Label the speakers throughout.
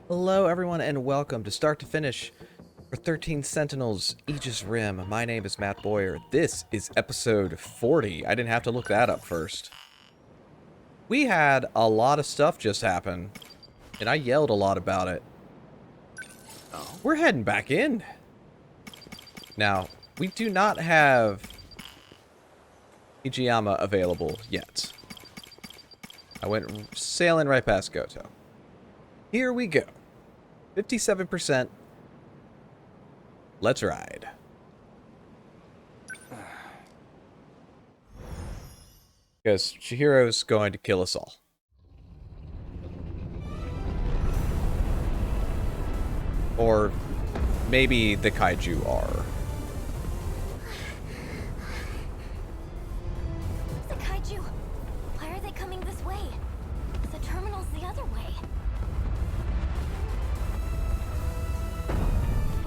Speaker 1: Hello, everyone, and welcome to Start to Finish for 13 Sentinels, Aegis Rim. My name is Matt Bowyer. This is episode 40. I didn't have to look that up first. We had a lot of stuff just happen, and I yelled a lot about it. We're heading back in. Now, we do not have Ijiyama available yet. I went sailing right past Goto. Here we go. 57%. Let's ride. Because Chihiro's going to kill us all. Or maybe the kaiju are.
Speaker 2: The kaiju. Why are they coming this way? The terminal's the other way.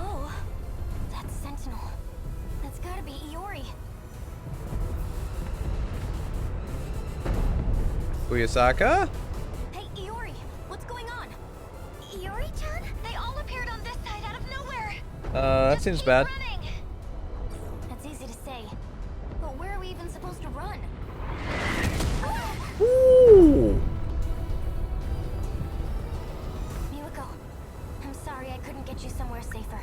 Speaker 2: Oh, that's Sentinel. That's gotta be Iori.
Speaker 1: Uyasaka?
Speaker 2: Hey, Iori, what's going on? Iori-chan? They all appeared on this side out of nowhere.
Speaker 1: That
Speaker 2: Just
Speaker 1: seems
Speaker 2: keep
Speaker 1: bad.
Speaker 2: running. That's easy to say, but where are we even supposed to run?
Speaker 1: Ooh.
Speaker 2: Miwako, I'm sorry I couldn't get you somewhere safer,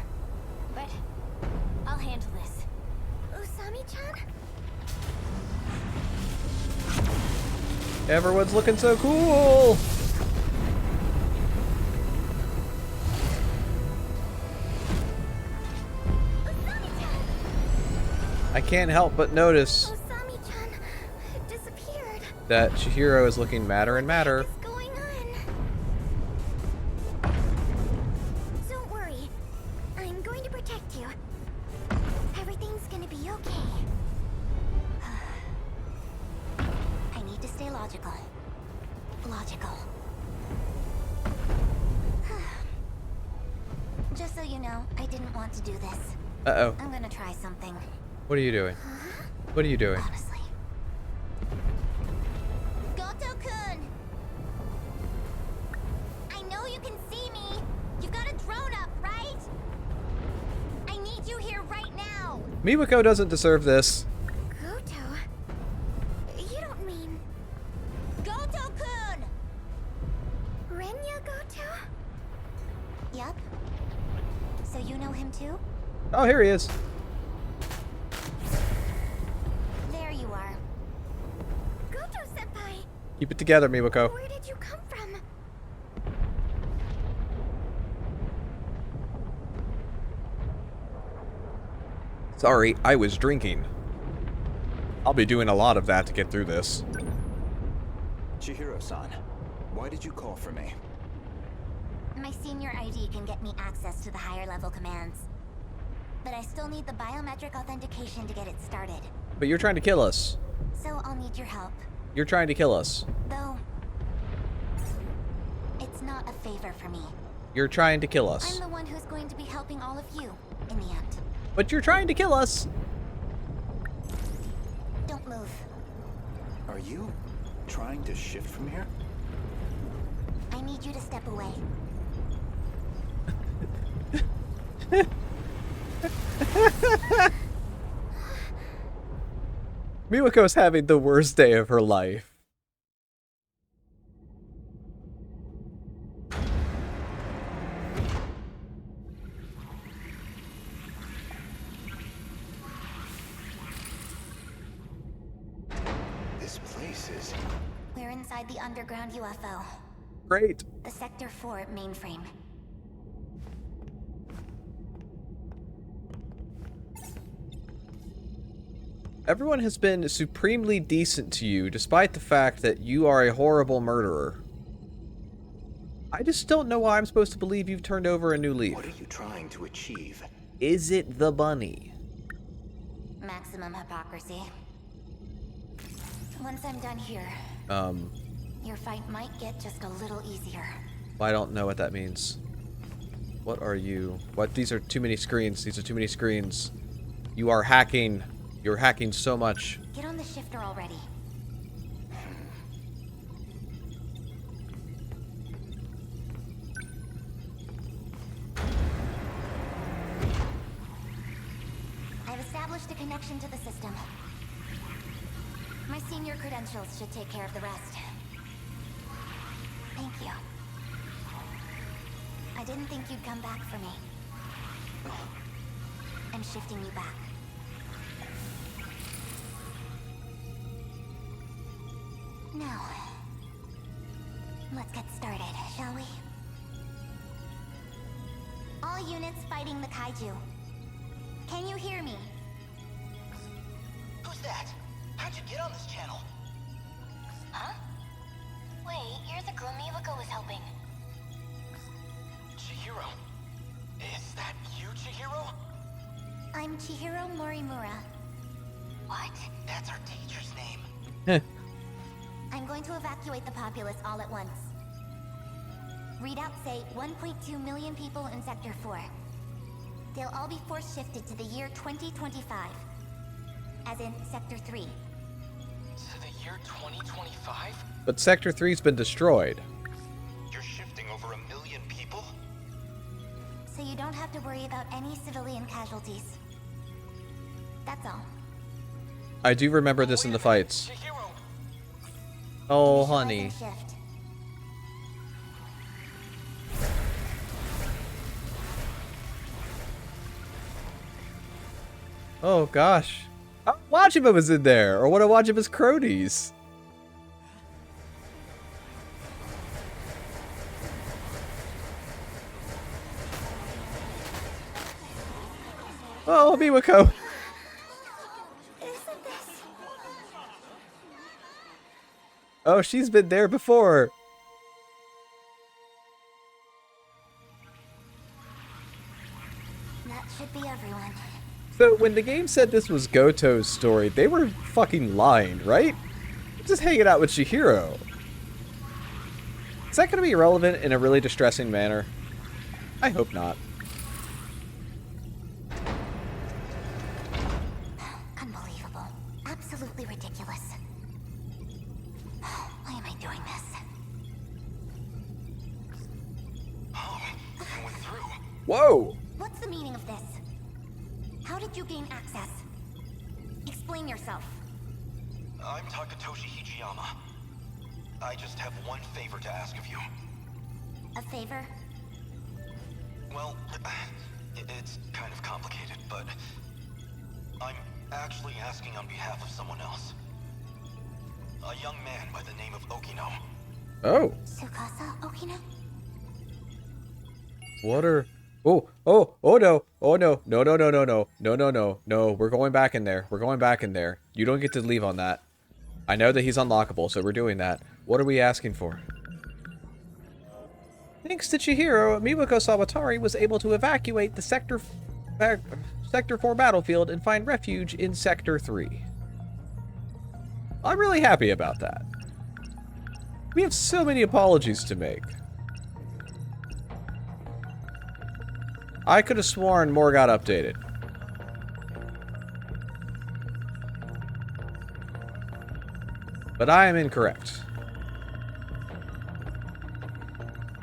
Speaker 2: but I'll handle this. Usami-chan?
Speaker 1: Everyone's looking so cool.
Speaker 2: Usami-chan!
Speaker 1: I can't help but notice
Speaker 2: Usami-chan disappeared.
Speaker 1: that Chihiro is looking madder and madder.
Speaker 2: What's going on? Don't worry. I'm going to protect you. Everything's gonna be okay. I need to stay logical. Logical. Just so you know, I didn't want to do this.
Speaker 1: Uh-oh.
Speaker 2: I'm gonna try something.
Speaker 1: What are you doing? What are you doing?
Speaker 2: Honestly. Goto-kun! I know you can see me. You've got a drone up, right? I need you here right now.
Speaker 1: Miwako doesn't deserve this.
Speaker 2: Goto? You don't mean... Goto-kun! Renya Goto? Yep. So you know him too?
Speaker 1: Oh, here he is.
Speaker 2: There you are. Goto-senpai!
Speaker 1: Keep it together, Miwako.
Speaker 2: Where did you come from?
Speaker 1: Sorry, I was drinking. I'll be doing a lot of that to get through this.
Speaker 3: Chihiro-san, why did you call for me?
Speaker 2: My senior ID can get me access to the higher level commands. But I still need the biometric authentication to get it started.
Speaker 1: But you're trying to kill us.
Speaker 2: So I'll need your help.
Speaker 1: You're trying to kill us.
Speaker 2: Though, it's not a favor for me.
Speaker 1: You're trying to kill
Speaker 2: I'm
Speaker 1: us.
Speaker 2: the one who's going to be helping all of you, in the end.
Speaker 1: But you're trying to kill us.
Speaker 2: Don't move.
Speaker 3: Are you trying to shift from here?
Speaker 2: I need you to step away.
Speaker 1: Miwako's having the worst day of her life.
Speaker 3: This place is...
Speaker 2: We're inside the underground UFO.
Speaker 1: Great.
Speaker 2: The Sector 4 mainframe.
Speaker 1: Everyone has been supremely decent to you, despite the fact that you are a horrible murderer. I just don't know why I'm supposed to believe you've turned over a new leaf.
Speaker 3: What are you trying to achieve?
Speaker 1: Is it the bunny?
Speaker 2: Maximum hypocrisy. Once I'm done here, your fight might get just a little easier.
Speaker 1: I don't know what that means. What are you? What? These are too many screens. These are too many screens. You are hacking. You're hacking so much.
Speaker 2: Get on the shifter already. established a connection to the system. My senior credentials should take care of the rest. Thank you. I didn't think you'd come back for me. I'm shifting you back. Now, let's get started, shall we? All units fighting the kaiju. Can you hear me?
Speaker 4: Who's that? How'd you get on this channel?
Speaker 2: Huh? Wait, you're the girl Miwako was helping.
Speaker 4: Chihiro. Is that you, Chihiro?
Speaker 2: I'm Chihiro Morimura.
Speaker 4: What? That's our teacher's name.
Speaker 1: Heh.
Speaker 2: I'm going to evacuate the populace all at once. Readouts say 1.2 million people in Sector 4. They'll all be force shifted to the year 2025. As in Sector 3.
Speaker 4: To the year 2025?
Speaker 1: But Sector 3's been destroyed.
Speaker 4: You're shifting over 1 million people?
Speaker 2: So you don't have to worry about any civilian casualties. That's all.
Speaker 1: I do remember this in the fights.
Speaker 4: Chihiro!
Speaker 1: Oh,
Speaker 2: Initializing
Speaker 1: honey.
Speaker 2: shift.
Speaker 1: Oh, gosh. Wajima was in there, or one of Wajima's cronies. Oh, Miwako.
Speaker 2: Isn't this?
Speaker 1: Oh, she's been there before.
Speaker 2: That should be everyone.
Speaker 1: So when the game said this was Goto's story, they were fucking lying, right? Just hanging out with Chihiro. Is that going to be relevant in a really distressing manner? I hope not.
Speaker 2: Unbelievable. Absolutely ridiculous. Why am I doing this?
Speaker 4: Oh, you went through.
Speaker 1: Whoa!
Speaker 2: What's the meaning of this? How did you gain access? Explain yourself.
Speaker 4: I'm Takatoshi Hijiyama. I just have one favor to ask of you.
Speaker 2: A favor?
Speaker 4: Well, it's kind of complicated, but I'm actually asking on behalf of someone else. A young man by the name of Okino.
Speaker 1: Oh.
Speaker 2: Tsukasa Okino?
Speaker 1: What are... Oh no. Oh no. No, no, no, no, no. No, no, no. No, we're going back in there. We're going back in there. You don't get to leave on that. I know that he's unlockable, so we're doing that. What are we asking for? Thanks to Chihiro, Miwako Sawatari was able to evacuate the Sector 4 battlefield and find refuge in Sector 3. I'm really happy about that. We have so many apologies to make. I could have sworn more got updated. But I am incorrect.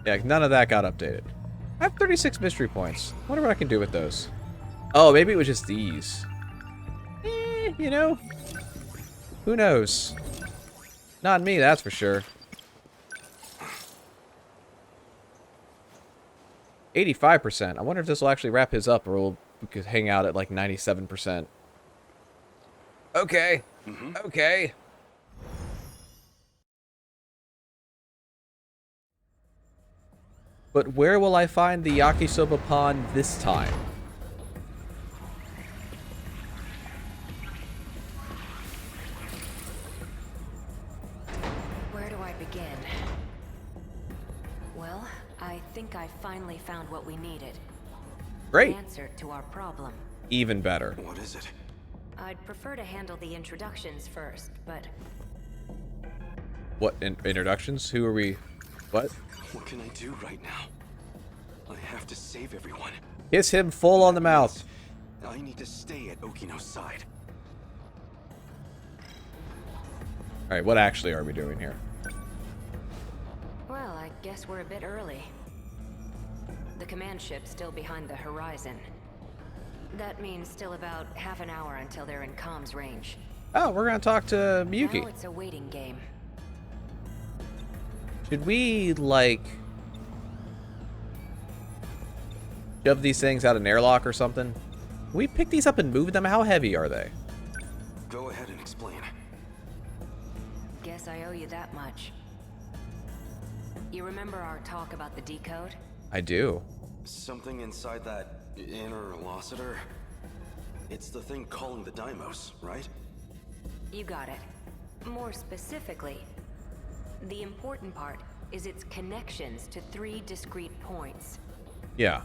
Speaker 1: Yeah, none of that got updated. I have 36 mystery points. I wonder what I can do with those. Oh, maybe it was just these. You know? Who knows? Not me, that's for sure. 85%. I wonder if this will actually wrap his up, or we could hang out at like 97%. Okay. Okay. But where will I find the yakisoba pond this time?
Speaker 5: Where do I begin? Well, I think I finally found what we needed.
Speaker 1: Great.
Speaker 5: The answer to our problem.
Speaker 1: Even better.
Speaker 3: What is it?
Speaker 5: I'd prefer to handle the introductions first, but
Speaker 1: What, introductions? Who are we? What?
Speaker 3: What can I do right now? I have to save everyone.
Speaker 1: Kiss him full on the mouth.
Speaker 3: I need to stay at Okino's side.
Speaker 1: Alright, what actually are we doing here?
Speaker 5: well, I guess we're a bit early. The command ship's still behind the horizon. That means still about half an hour until they're in comms range.
Speaker 1: Oh, we're gonna talk to Miyuki.
Speaker 5: Now it's a waiting game.
Speaker 1: Should we, like, shove these things out an airlock or something? Can we pick these up and move them? How heavy are they?
Speaker 4: Go ahead and explain.
Speaker 5: Guess I owe you that much. You remember our talk about the decode?
Speaker 1: I do.
Speaker 4: Something inside that inner Lassiter? It's the thing calling the Deimos, right?
Speaker 5: You got it. More specifically, the important part is its connections to 3 discrete points.
Speaker 1: Yeah.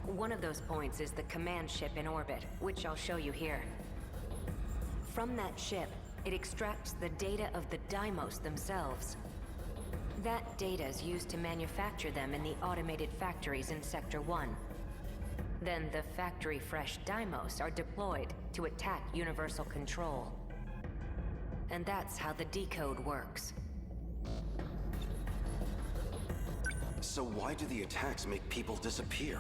Speaker 5: One of those points is the command ship in orbit, which I'll show you here. From that ship, it extracts the data of the Deimos themselves. That data is used to manufacture them in the automated factories in Sector 1. Then the factory-fresh Deimos are deployed to attack Universal Control. And that's how the decode works.
Speaker 4: So why do the attacks make people disappear?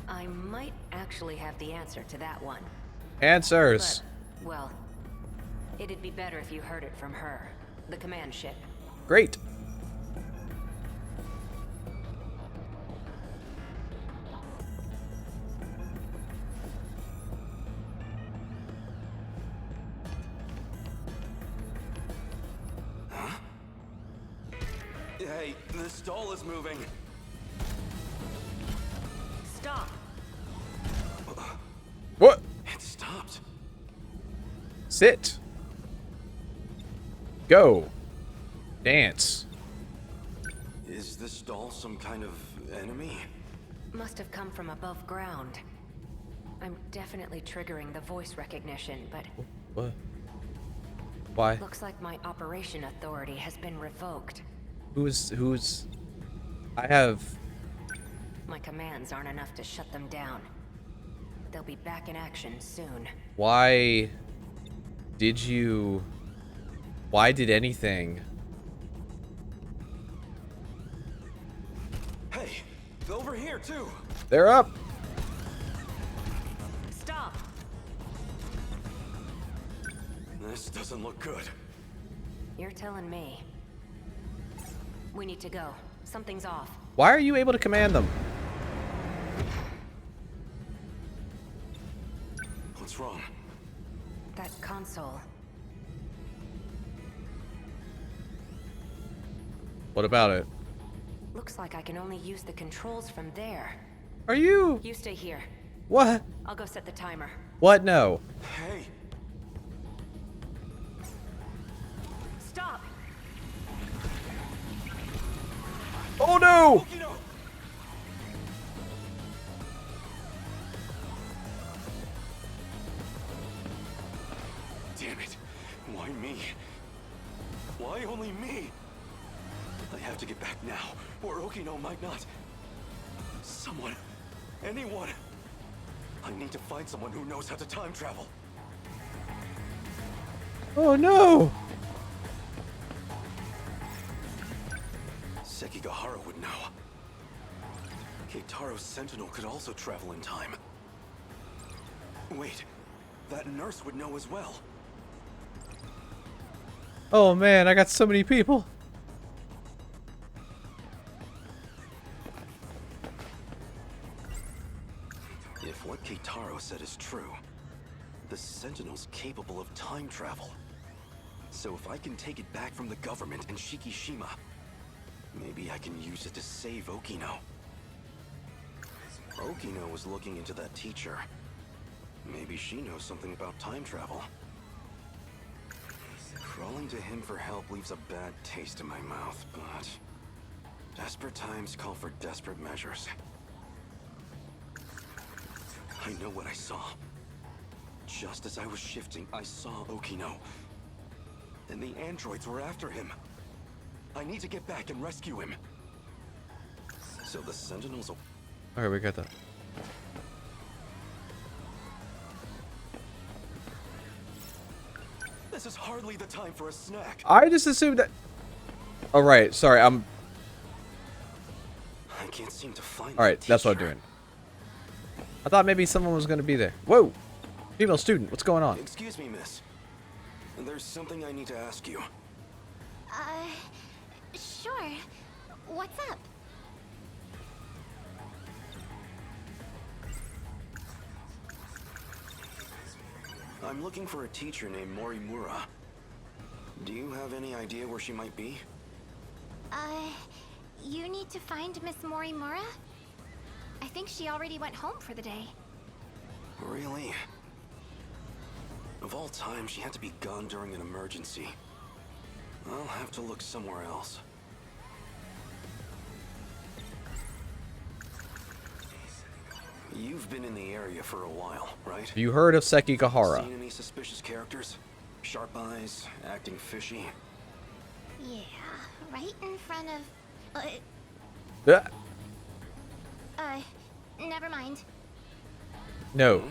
Speaker 5: I might actually have the answer to that one.
Speaker 1: Answers.
Speaker 5: But, well, it'd be better if you heard it from her, the command ship.
Speaker 1: Great.
Speaker 4: Hey, the stall is moving.
Speaker 5: Stop!
Speaker 1: What?
Speaker 4: It stopped.
Speaker 1: Sit. Go. Dance.
Speaker 4: Is this stall some kind of enemy?
Speaker 5: Must have come from above ground. I'm definitely triggering the voice recognition, but
Speaker 1: What? Why?
Speaker 5: looks like my operation authority has been revoked.
Speaker 1: Who's... I have...
Speaker 5: My commands aren't enough to shut them down. They'll be back in action soon.
Speaker 1: Why did you... Why did anything...
Speaker 4: Hey, over here too.
Speaker 1: They're up!
Speaker 5: Stop!
Speaker 4: This doesn't look good.
Speaker 5: You're telling me. We need to go. Something's off.
Speaker 1: Why are you able to command them?
Speaker 4: What's wrong?
Speaker 5: That console.
Speaker 1: What about it?
Speaker 5: Looks like I can only use the controls from there.
Speaker 1: Are you...
Speaker 5: You stay here.
Speaker 1: What?
Speaker 5: I'll go set the timer.
Speaker 1: What? No.
Speaker 4: Hey,
Speaker 5: Stop!
Speaker 1: Oh no!
Speaker 4: you know. Damn it. Why me? Why only me? I have to get back now, or Okino might not. Someone. Anyone. I need to find someone who knows how to time travel.
Speaker 1: Oh no!
Speaker 4: Sekigahara would know. Keitaro's Sentinel could also travel in time. Wait, that nurse would know as well.
Speaker 1: Oh man, I got so many people.
Speaker 4: If what Keitaro said is true, the Sentinel's capable of time travel. So if I can take it back from the government and Shikishima, maybe I can use it to save Okino. Okino was looking into that teacher. Maybe she knows something about time travel. Crawling to him for help leaves a bad taste in my mouth, but... desperate times call for desperate measures. I know what I saw. Just as I was shifting, I saw Okino. And the androids were after him. I need to get back and rescue him. So the Sentinels...
Speaker 1: Alright, we got that.
Speaker 4: This is hardly the time for a snack.
Speaker 1: I just assumed that... Alright, sorry,
Speaker 4: I can't seem to find
Speaker 1: Alright,
Speaker 4: that
Speaker 1: that's what I'm
Speaker 4: teacher.
Speaker 1: doing. I thought maybe someone was going to be there. Whoa! Female student, what's going on?
Speaker 4: Excuse me, miss. There's something I need to ask you.
Speaker 2: Sure. What's up?
Speaker 4: I'm looking for a teacher named Morimura. Do you have any idea where she might be?
Speaker 2: You need to find Miss Morimura? I think she already went home for the day.
Speaker 4: Really? Of all time, she had to be gone during an emergency. I'll have to look somewhere else. You've been in the area for a while, right?
Speaker 1: Have you heard of Sekigahara?
Speaker 4: Seen any suspicious characters? Sharp eyes, acting fishy?
Speaker 2: Yeah, right in front of... never mind.
Speaker 1: No.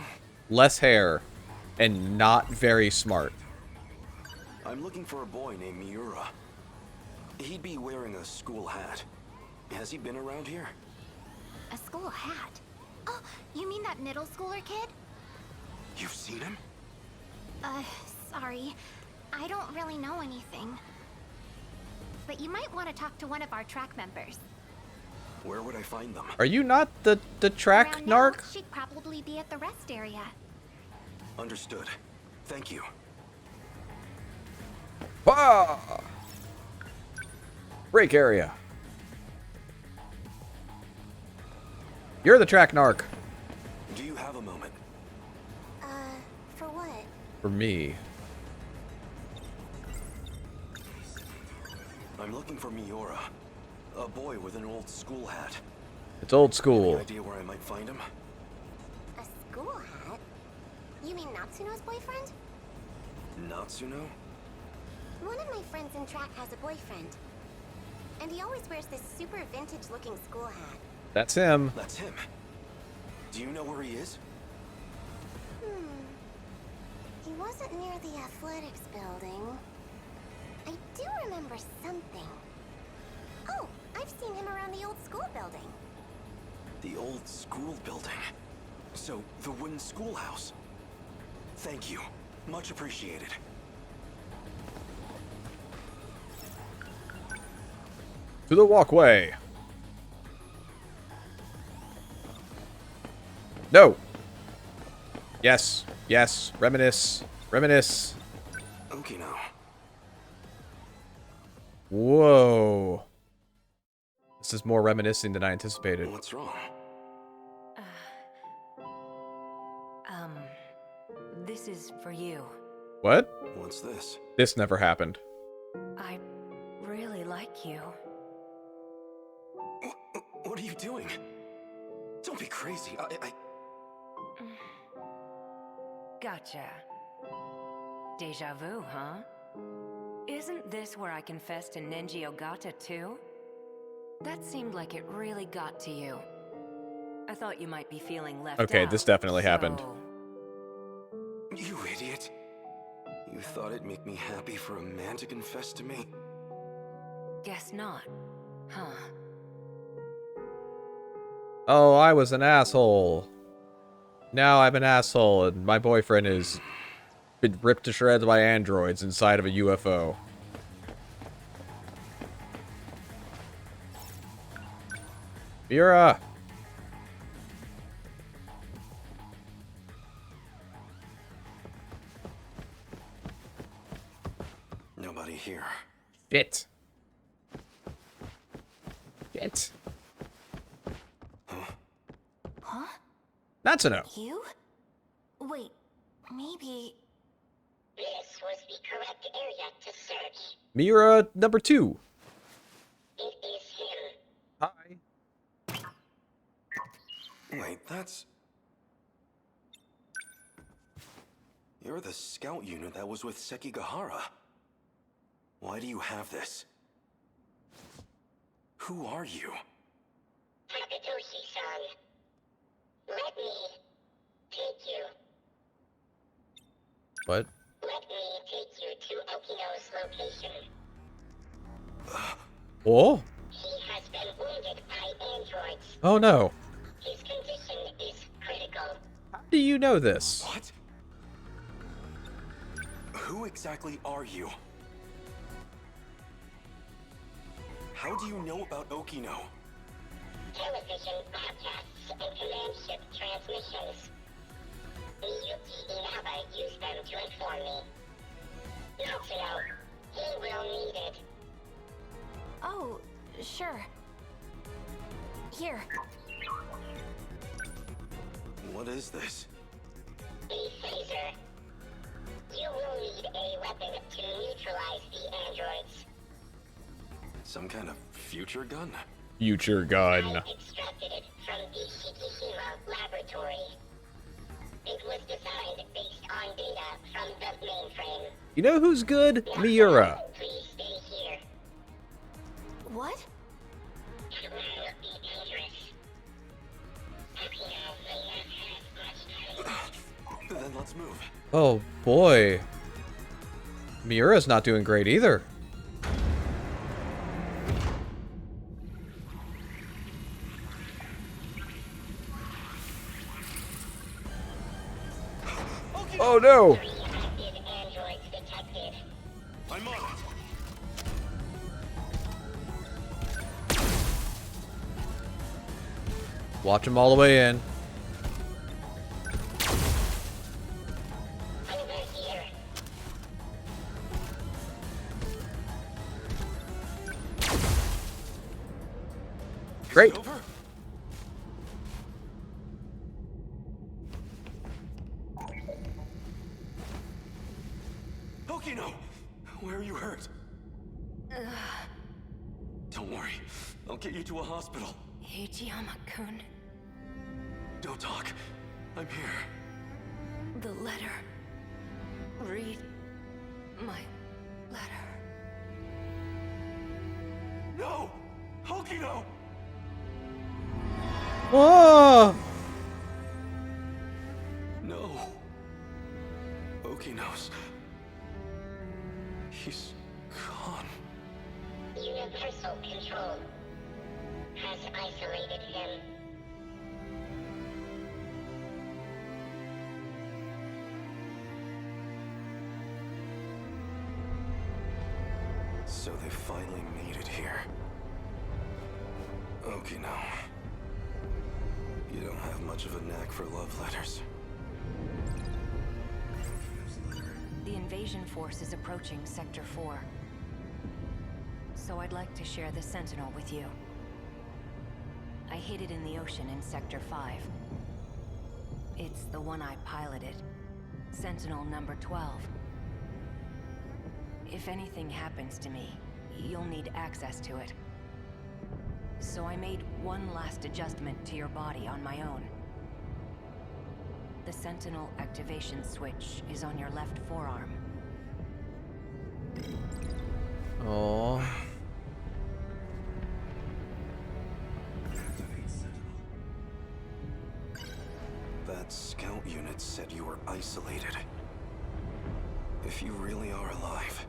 Speaker 1: Less hair. And not very smart.
Speaker 4: I'm looking for a boy named Miura. He'd be wearing a school hat. Has he been around here?
Speaker 2: A school hat? Oh, you mean that middle schooler kid?
Speaker 4: You've seen him?
Speaker 2: Sorry. I don't really know anything. But you might want to talk to one of our track members.
Speaker 4: Where would I find them?
Speaker 1: Are you not the track
Speaker 2: Around now,
Speaker 1: narc?
Speaker 2: she'd probably be at the rest area.
Speaker 4: Understood. Thank you.
Speaker 1: Wah! Break area. You're the track narc.
Speaker 4: Do you have a moment?
Speaker 2: For what?
Speaker 1: For me.
Speaker 4: I'm looking for Miura. A boy with an old school hat.
Speaker 1: It's old
Speaker 4: Any
Speaker 1: school.
Speaker 4: idea where I might find him?
Speaker 2: A school hat? You mean Natsuno's boyfriend?
Speaker 4: Natsuno?
Speaker 2: One of my friends in track has a boyfriend. And he always wears this super vintage-looking school hat.
Speaker 1: That's him.
Speaker 4: That's him. Do you know where he is?
Speaker 2: He wasn't near the athletics building. I do remember something. Oh, I've seen him around the old school building.
Speaker 4: The old school building. So, the wooden schoolhouse. Thank you. Much appreciated.
Speaker 1: To the walkway. No. Yes. Yes. Reminisce. Reminisce.
Speaker 4: Okay now.
Speaker 1: Whoa. This is more reminiscing than I anticipated.
Speaker 4: What's wrong?
Speaker 5: This is for you.
Speaker 1: What?
Speaker 4: What's this?
Speaker 1: This never happened.
Speaker 5: I really like you.
Speaker 4: What are you doing? Don't be crazy.
Speaker 5: Gotcha. Deja vu, huh? Isn't this where I confessed to Nenji Ogata too? That seemed like it really got to you. I thought you might be feeling left out.
Speaker 1: Okay, this definitely happened.
Speaker 4: You idiot. You thought it'd make me happy for a man to confess to me?
Speaker 5: Guess not, huh?
Speaker 1: Oh, I was an asshole. Now I'm an asshole, and my boyfriend has been ripped to shreds by androids inside of a UFO. Miura!
Speaker 4: Nobody here.
Speaker 1: Shit. Shit.
Speaker 2: Huh?
Speaker 1: Natsuno.
Speaker 2: You? Wait, maybe...
Speaker 6: This was the correct area to search.
Speaker 1: Miura number 2.
Speaker 6: It is him.
Speaker 1: Hi.
Speaker 4: Wait, that's... You're the scout unit that was with Sekigahara. Why do you have this? Who are you?
Speaker 6: Takatoshi-san. Let me take you.
Speaker 1: What?
Speaker 6: Let me take you to Okino's location.
Speaker 1: Oh?
Speaker 6: He has been wounded by androids.
Speaker 1: Oh no.
Speaker 6: His condition is critical.
Speaker 1: do you know this?
Speaker 3: What? Who exactly are you? How do you know about Okino?
Speaker 6: Television broadcasts and command ship transmissions. The Yuki Inaba used them to inform me. Not to know. He will need it.
Speaker 5: Oh, sure. Here.
Speaker 3: What is this?
Speaker 6: The phaser. You will need a weapon to neutralize the androids.
Speaker 3: Some kind of future gun?
Speaker 1: Future gun.
Speaker 6: I extracted it from the Shikishima laboratory. It was designed based on data from the mainframe.
Speaker 1: You know who's good? Miura.
Speaker 6: Please stay here.
Speaker 5: What?
Speaker 6: It will be dangerous. Okino may not have much time.
Speaker 3: Then let's move.
Speaker 1: Oh boy. Miura's not doing great either. Oh no!
Speaker 6: 3 active androids detected.
Speaker 3: I'm on it.
Speaker 1: Watch him all the way in.
Speaker 6: Over here.
Speaker 1: Great.
Speaker 3: Is it over? Okino! Where are you hurt? Don't worry. I'll get you to a hospital.
Speaker 5: Ichiyama-kun,
Speaker 3: Don't talk. I'm here.
Speaker 5: the letter. Read my letter.
Speaker 3: No! Okino!
Speaker 1: Oh!
Speaker 3: No. Okino's. He's gone.
Speaker 6: Universal control has isolated him.
Speaker 3: So they finally made it here. Okino. You don't have much of a knack for love letters.
Speaker 5: The invasion force is approaching Sector 4. So I'd like to share the Sentinel with you. I hid it in the ocean in Sector 5. It's the one I piloted. Sentinel number 12. If anything happens to me, you'll need access to it. So I made one last adjustment to your body on my own. The Sentinel activation switch is on your left forearm.
Speaker 1: Oh.
Speaker 3: That scout unit said you were isolated. If you really are alive,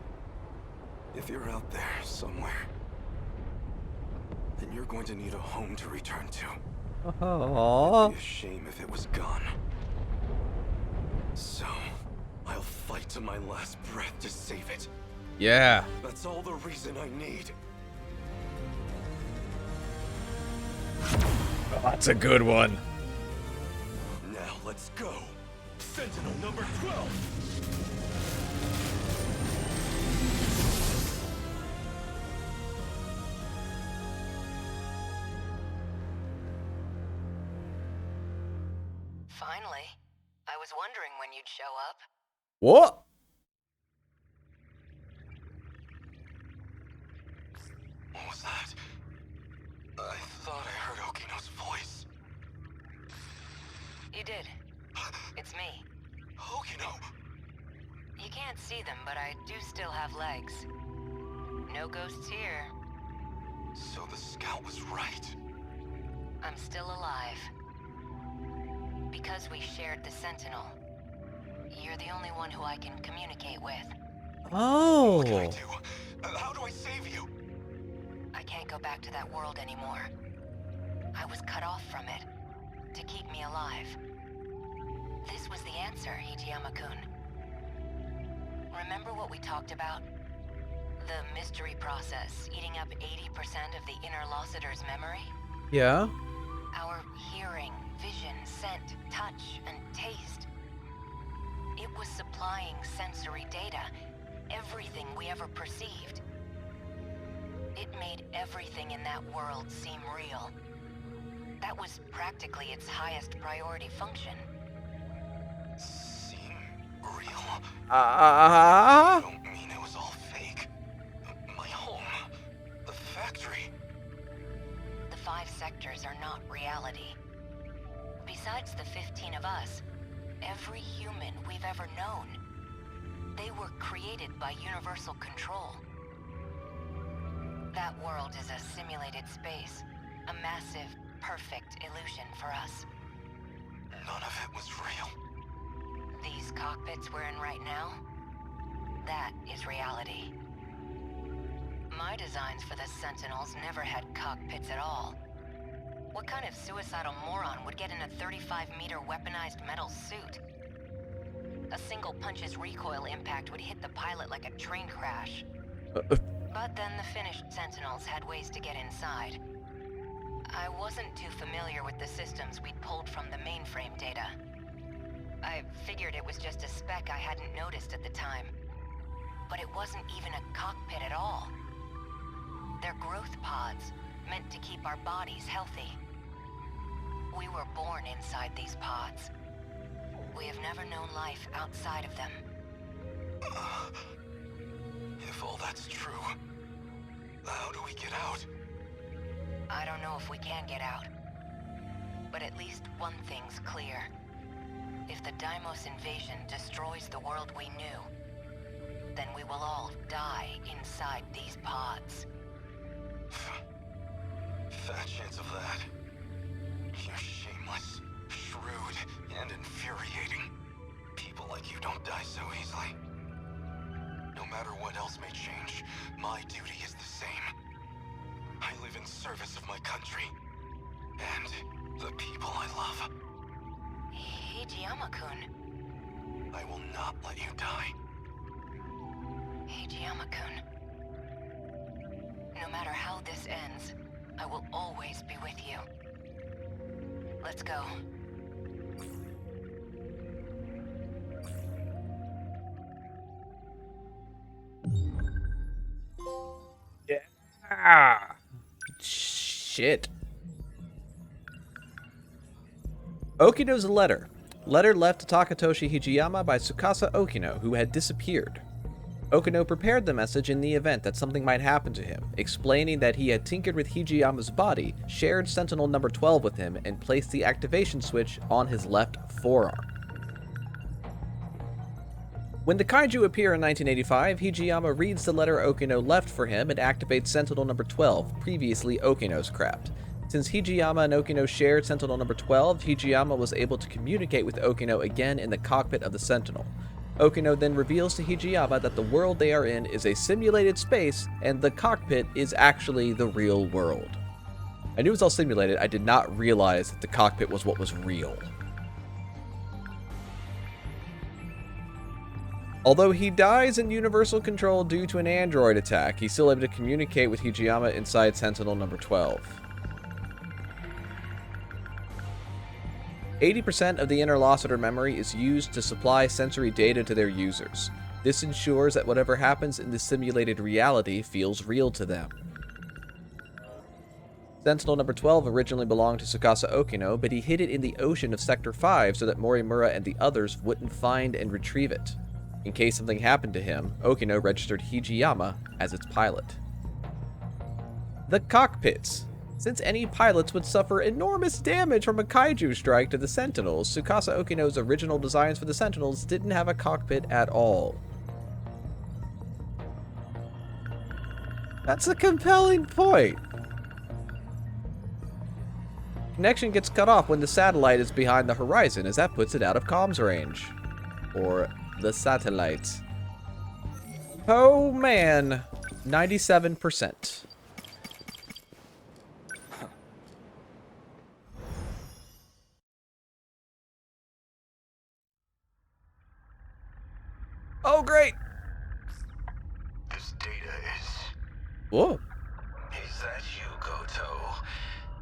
Speaker 3: if you're out there somewhere, then you're going to need a home to return to.
Speaker 1: Oh.
Speaker 3: It'd be a shame if it was gone. So, I'll fight to my last breath to save it.
Speaker 1: Yeah.
Speaker 3: That's all the reason I need.
Speaker 1: Oh, that's a good one.
Speaker 3: Now let's go. Sentinel number 12!
Speaker 5: Finally. I was wondering when you'd show up.
Speaker 1: What?
Speaker 3: What was that? I thought I heard Okino's voice.
Speaker 5: You did. It's me.
Speaker 3: Okino!
Speaker 5: You can't see them, but I do still have legs. No ghosts here.
Speaker 3: So the scout was right.
Speaker 5: I'm still alive. Because we shared the Sentinel, you're the only one who I can communicate with.
Speaker 1: Oh.
Speaker 3: What can I do? How do I save you?
Speaker 5: I can't go back to that world anymore. I was cut off from it to keep me alive. This was the answer, Hijiyama-kun. Remember what we talked about? The mystery process eating up 80% of the interlocutor's memory?
Speaker 1: Yeah?
Speaker 5: Our hearing, vision, scent, touch, and taste. It was supplying sensory data, everything we ever perceived. It made everything in that world seem real. That was practically its highest priority function.
Speaker 4: Seem real?
Speaker 1: Ah.
Speaker 4: You don't mean it was all fake? My home, the factory.
Speaker 5: The 5 sectors are not reality. Besides the 15 of us, every human we've ever known, they were created by universal control. That world is a simulated space, a massive, perfect illusion for us.
Speaker 4: None of it was real.
Speaker 5: These cockpits we're in right now, that is reality. My designs for the Sentinels never had cockpits at all. What kind of suicidal moron would get in a 35-meter weaponized metal suit? A single punch's recoil impact would hit the pilot like a train crash. But then the finished Sentinels had ways to get inside. I wasn't too familiar with the systems we'd pulled from the mainframe data. I figured it was just a speck I hadn't noticed at the time. But it wasn't even a cockpit at all. They're growth pods, meant to keep our bodies healthy. We were born inside these pods. We have never known life outside of them.
Speaker 4: If all that's true, how do we get out?
Speaker 5: I don't know if we can get out. But at least one thing's clear. If the Deimos invasion destroys the world we knew, then we will all die inside these pods.
Speaker 4: Fat chance of that. You're shameless, shrewd, and infuriating. People like you don't die so easily. No matter what else may change, my duty is the same. I live in service of my country. And the people I love.
Speaker 5: Hijiyama-kun.
Speaker 4: I will not let you die.
Speaker 5: Hijiyama-kun. No matter how this ends, I will always be with you. Let's go.
Speaker 1: Yeah. Shit. Okino's letter. Letter left to Takatoshi Hijiyama by Tsukasa Okino, who had disappeared. Okino prepared the message in the event that something might happen to him, explaining that he had tinkered with Hijiyama's body, shared Sentinel number 12 with him, and placed the activation switch on his left forearm. When the kaiju appear in 1985, Hijiyama reads the letter Okino left for him and activates Sentinel number 12, previously Okino's craft. Since Hijiyama and Okino shared Sentinel number 12, Hijiyama was able to communicate with Okino again in the cockpit of the Sentinel. Okino then reveals to Hijiyama that the world they are in is a simulated space, and the cockpit is actually the real world. I knew it was all simulated, I did not realize that the cockpit was what was real. Although he dies in Universal Control due to an android attack, he's still able to communicate with Hijiyama inside Sentinel number 12. 80% of the interlocutor memory is used to supply sensory data to their users. This ensures that whatever happens in the simulated reality feels real to them. Sentinel number 12 originally belonged to Tsukasa Okino, but he hid it in the ocean of Sector 5 so that Morimura and the others wouldn't find and retrieve it. In case something happened to him, Okino registered Hijiyama as its pilot. The cockpits. Since any pilots would suffer enormous damage from a kaiju strike to the Sentinels, Tsukasa Okino's original designs for the Sentinels didn't have a cockpit at all. That's a compelling point. Connection gets cut off when the satellite is behind the horizon, as that puts it out of comms range. Or the satellites. Oh man, 97%. Oh, great.
Speaker 4: This data is...
Speaker 1: Whoa.
Speaker 4: Is that you, Goto?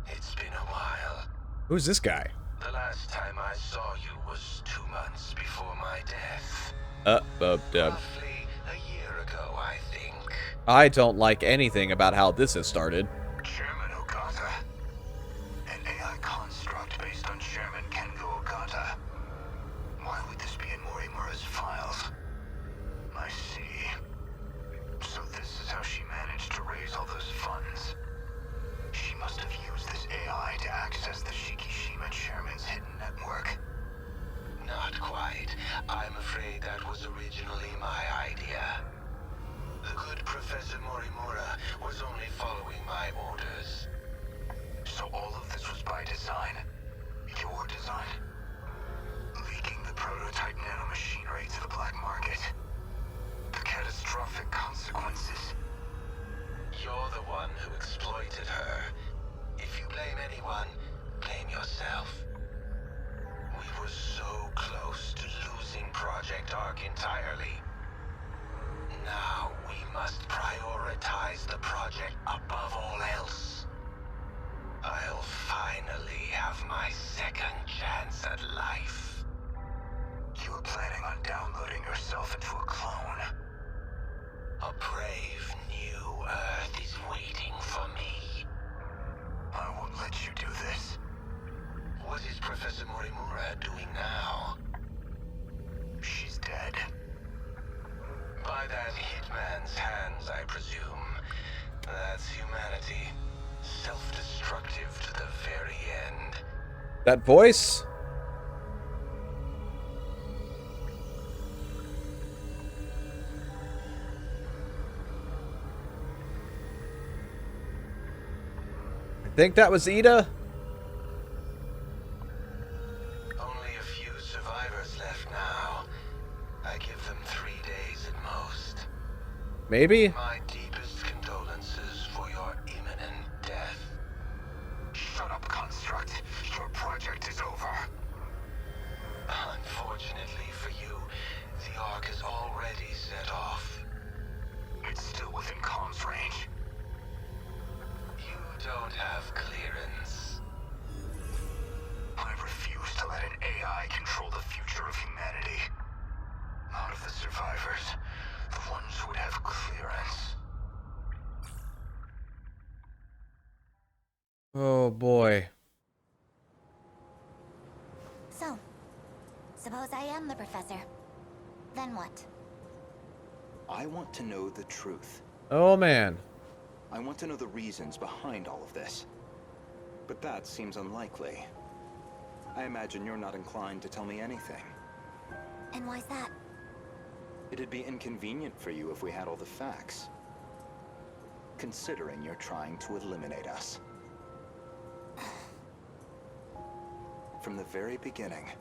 Speaker 4: It's been a while.
Speaker 1: Who's this guy?
Speaker 4: The last time I saw you was 2 months before my death. Roughly a year ago, I think.
Speaker 1: I don't like anything about how this has started.
Speaker 4: Chairman Ogata. An AI construct based on Chairman Kengo Ogata. Why would this be in Morimura's files? I see. So this is how she managed to raise all those funds. She must have used this AI to access the Shikishima Chairman's hidden network. Not quite. I'm afraid that was originally my idea. The good Professor Morimura was only following my orders. So all of this was by design? Your design? Leaking the prototype nanomachinery to the black market? The catastrophic consequences? You're the one who exploited her. If you blame anyone, blame yourself. We were so close to losing Project Ark entirely. Now we must prioritize the project above all else. I'll finally have my second chance at life. You were planning on downloading yourself into a clone. A brave new Earth is waiting for me. I won't let you do this. What is Professor Morimura doing now? She's dead. By that hitman's hands, I presume. That's humanity. Self-destructive to the very end.
Speaker 1: That voice? I think that was Ida.
Speaker 4: Only a few survivors left now. I give them 3 days at most.
Speaker 1: Maybe?
Speaker 4: My deepest condolences for your imminent death. Shut up, Construct. Your project is over. Unfortunately for you, the Ark is already set off. It's still within comms range. You don't have clearance. I refuse to let an AI control the future of humanity. Out of the survivors, the ones who would have clearance.
Speaker 1: Oh boy.
Speaker 2: So, suppose I am the professor. Then what?
Speaker 7: I want to know the truth.
Speaker 1: Oh man.
Speaker 7: I want to know the reasons behind all of this. But that seems unlikely. I imagine you're not inclined to tell me anything.
Speaker 2: And why's that?
Speaker 7: It'd be inconvenient for you if we had all the facts. Considering you're trying to eliminate us. From the very beginning,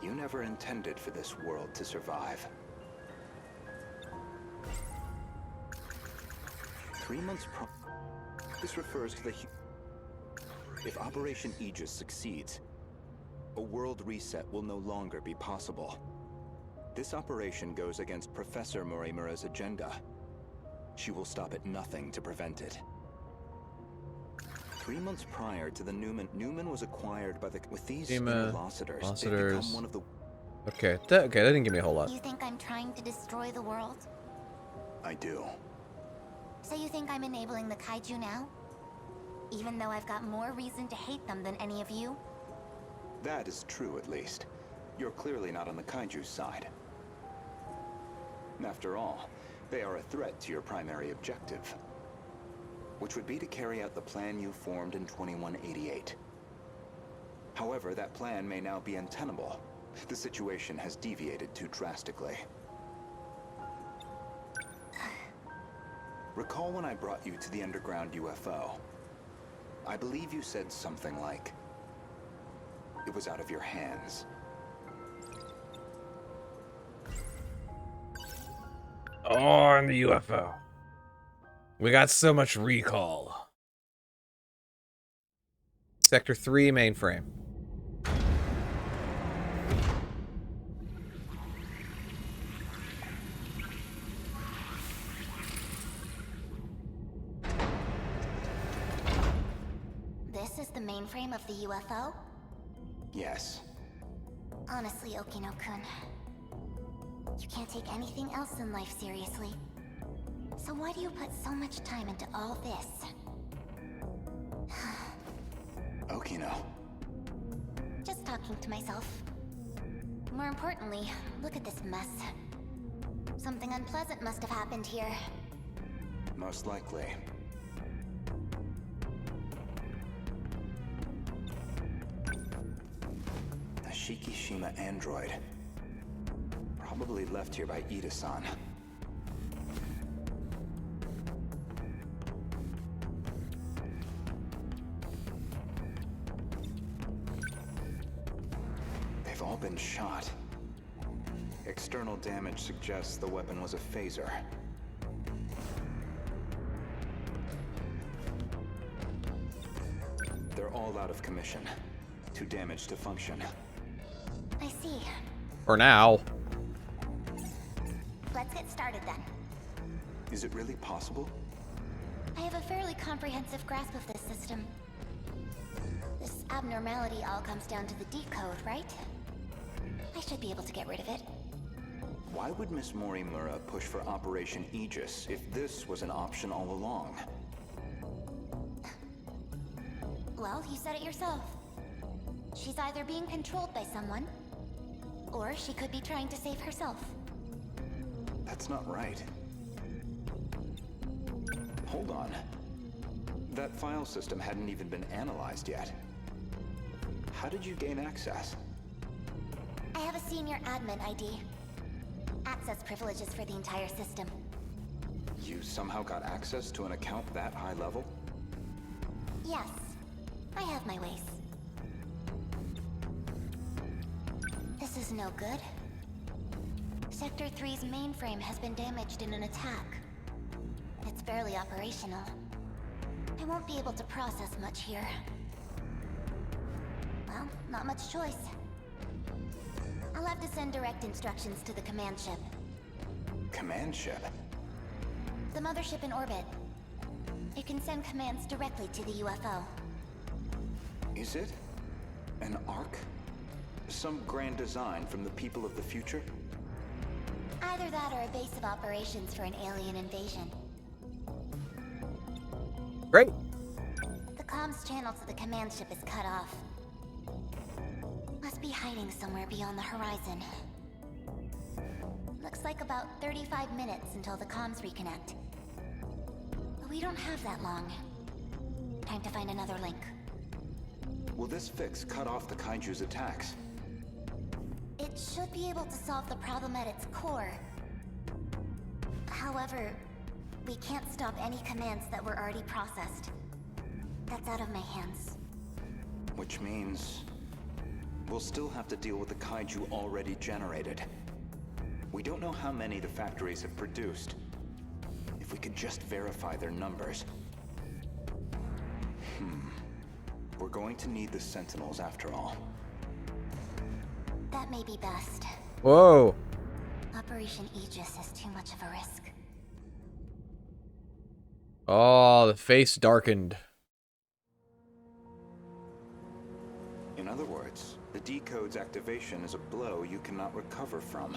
Speaker 7: you never intended for this world to survive. 3 months This refers to the... If Operation Aegis succeeds, a world reset will no longer be possible. This operation goes against Professor Morimura's agenda. She will stop at nothing to prevent it. 3 months prior to the Newman was acquired by the... With these velocitors, they've become one of the...
Speaker 1: Okay, that didn't give me a whole lot.
Speaker 2: You think I'm trying to destroy the world?
Speaker 7: I do.
Speaker 2: So you think I'm enabling the kaiju now? Even though I've got more reason to hate them than any of you?
Speaker 7: That is true, at least. You're clearly not on the kaiju's side. After all, they are a threat to your primary objective, which would be to carry out the plan you formed in 2188. However, that plan may now be untenable. The situation has deviated too drastically. Recall when I brought you to the underground UFO? I believe you said something like, it was out of your hands.
Speaker 1: Oh, and the UFO. We got so much recall. Sector 3 mainframe.
Speaker 2: the mainframe of the UFO?
Speaker 7: Yes.
Speaker 2: Honestly, Okino-kun, you can't take anything else in life seriously. So why do you put so much time into all this?
Speaker 7: Okino.
Speaker 2: Just talking to myself. More importantly, look at this mess. Something unpleasant must have happened here.
Speaker 7: Most likely. A Shikishima android. Probably left here by Ida-san. They've all been shot. External damage suggests the weapon was a phaser. They're all out of commission. Too damaged to function.
Speaker 2: I see.
Speaker 1: For now.
Speaker 2: Let's get started then.
Speaker 7: Is it really possible?
Speaker 2: I have a fairly comprehensive grasp of this system. This abnormality all comes down to the decode, right? I should be able to get rid of it.
Speaker 7: Why would Miss Morimura push for Operation Aegis if this was an option all along?
Speaker 2: Well, you said it yourself. She's either being controlled by someone, or she could be trying to save herself.
Speaker 7: That's not right. Hold on. That file system hadn't even been analyzed yet. How did you gain access?
Speaker 2: I have a senior admin ID. Access privileges for the entire system.
Speaker 7: You somehow got access to an account that high level?
Speaker 2: Yes, I have my ways. This is no good. Sector 3's mainframe has been damaged in an attack. It's barely operational. I won't be able to process much here. Well, not much choice. I'll have to send direct instructions to the command ship.
Speaker 7: Command ship?
Speaker 2: The mothership in orbit. It can send commands directly to the UFO.
Speaker 7: Is it? An Ark? Some grand design from the people of the future?
Speaker 2: Either that or a base of operations for an alien invasion.
Speaker 1: Great.
Speaker 2: The comms channel to the command ship is cut off. Must be hiding somewhere beyond the horizon. Looks like about 35 minutes until the comms reconnect. But we don't have that long. Time to find another link.
Speaker 7: Will this fix cut off the Kaiju's attacks?
Speaker 2: It should be able to solve the problem at its core. However, we can't stop any commands that were already processed. That's out of my hands.
Speaker 7: Which means we'll still have to deal with the Kaiju already generated. We don't know how many the factories have produced. If we could just verify their numbers. We're going to need the Sentinels after all.
Speaker 2: That may be best.
Speaker 1: Whoa.
Speaker 2: Operation Aegis is too much of a risk.
Speaker 1: Oh, the face darkened.
Speaker 7: In other words, the decode's activation is a blow you cannot recover from.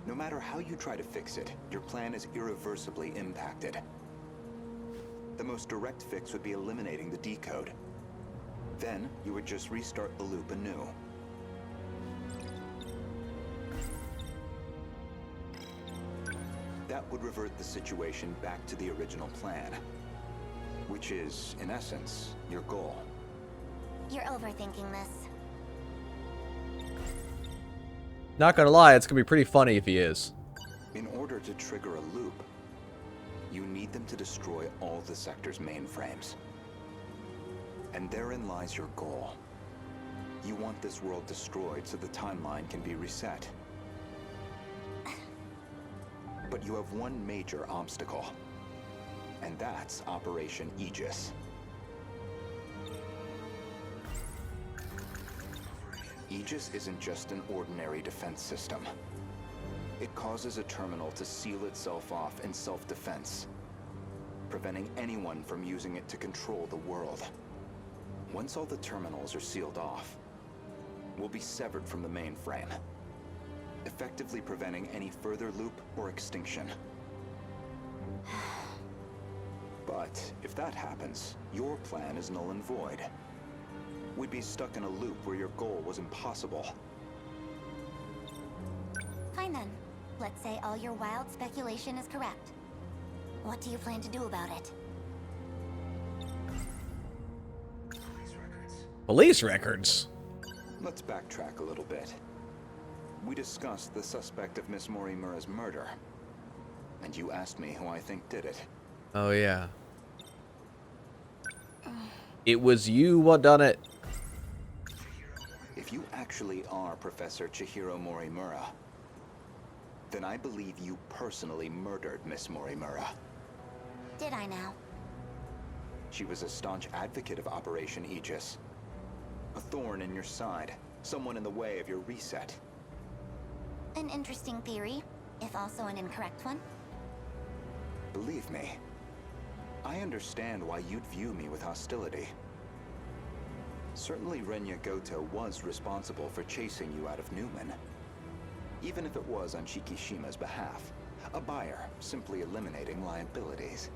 Speaker 7: No matter how you try to fix it, your plan is irreversibly impacted. The most direct fix would be eliminating the decode. Then, you would just restart the loop anew. That would revert the situation back to the original plan. Which is, in essence, your goal.
Speaker 2: You're overthinking this.
Speaker 1: Not gonna lie, it's gonna be pretty funny if he is.
Speaker 7: In order to trigger a loop, you need them to destroy all the sector's mainframes. And therein lies your goal. You want this world destroyed so the timeline can be reset. But you have one major obstacle. And that's Operation Aegis. Aegis isn't just an ordinary defense system. It causes a terminal to seal itself off in self-defense, preventing anyone from using it to control the world. Once all the terminals are sealed off, we'll be severed from the mainframe, effectively preventing any further loop or extinction. But if that happens, your plan is null and void. We'd be stuck in a loop where your goal was impossible.
Speaker 2: Fine then. Let's say all your wild speculation is correct. What do you plan to do about it?
Speaker 1: Police records?
Speaker 7: Let's backtrack a little bit. We discussed the suspect of Miss Morimura's murder, and you asked me who I think did it.
Speaker 1: Oh, yeah. It was you what done it.
Speaker 7: If you actually are Professor Chihiro Morimura, then I believe you personally murdered Miss Morimura.
Speaker 2: Did I now?
Speaker 7: She was a staunch advocate of Operation Aegis. A thorn in your side, someone in the way of your reset.
Speaker 2: An interesting theory, if also an incorrect one.
Speaker 7: Believe me, I understand why you'd view me with hostility. Certainly Renya Goto was responsible for chasing you out of Newman, even if it was on Shikishima's behalf, a buyer simply eliminating liabilities.